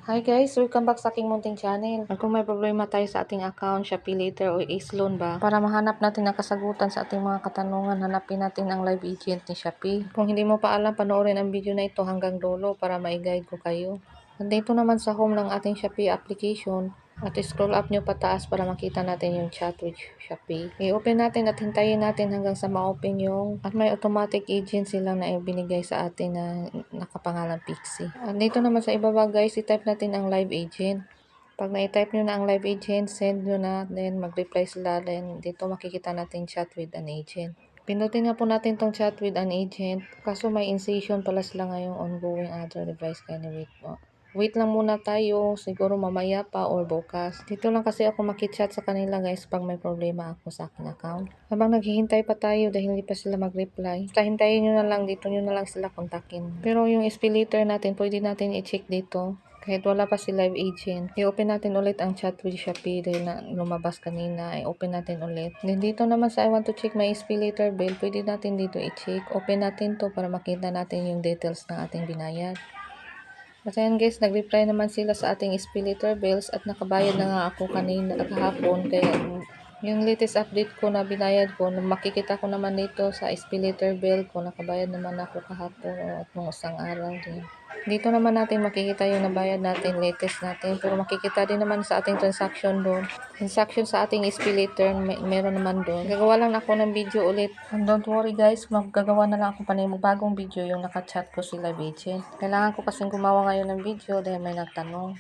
Hi guys, welcome back sa aking munting channel. At kung may problema tayo sa ating account, Shopee Later o Ace Loan ba, para mahanap natin ang kasagutan sa ating mga katanungan, hanapin natin ang live agent ni Shopee. Kung hindi mo pa alam, panoorin ang video na ito hanggang dulo para ma-guide ko kayo. Nandito naman sa home ng ating Shopee application, at scroll up nyo pataas para makita natin yung chat with Shopee. I-open natin at hintayin natin hanggang sa ma-open yung, at may automatic agent silang na ibinigay sa atin na nakapangalan Pixie. At dito naman sa ibaba guys, i-type natin ang live agent. Pag na-type nyo na ang live agent, send nyo na, then mag-reply sila, then dito makikita natin chat with an agent. Pindutin nga po natin tong chat with an agent, kaso may incision pala sila ngayong ongoing other device, kaya wait po. Wait lang muna tayo, siguro mamaya pa or bukas. Dito lang kasi ako makichat sa kanila guys pag may problema ako sa aking account. Habang naghihintay pa tayo dahil hindi pa sila mag-reply, hintayin nyo na lang, dito nyo na lang sila kontakin. Pero yung SPLater natin, pwede natin i-check dito. Kahit wala pa si live agent, i-open natin ulit ang chat with Shopee dahil na lumabas kanina, i-open natin ulit. Then dito naman sa I want to check my SPLater bill, pwede natin dito i-check. Open natin to para makita natin yung details ng ating binayad. At ayan guys, nag-reply naman sila sa ating SPLater bills at nakabayad na nga ako kanina kahapon. Kaya yung latest update ko na binayad ko, makikita ko naman dito sa SPLater bill ko, nakabayad naman ako kahapon at nung isang araw din. Dito naman natin makikita yung nabayad natin, latest natin. Pero makikita din naman sa ating transaction doon. Transaction sa ating SPLater, meron naman doon. Gagawa lang ako ng video ulit. And don't worry guys, maggagawa na lang ako pa ng bagong video yung nakachat ko si live agent. Kailangan ko kasing gumawa ngayon ng video dahil may nagtanong.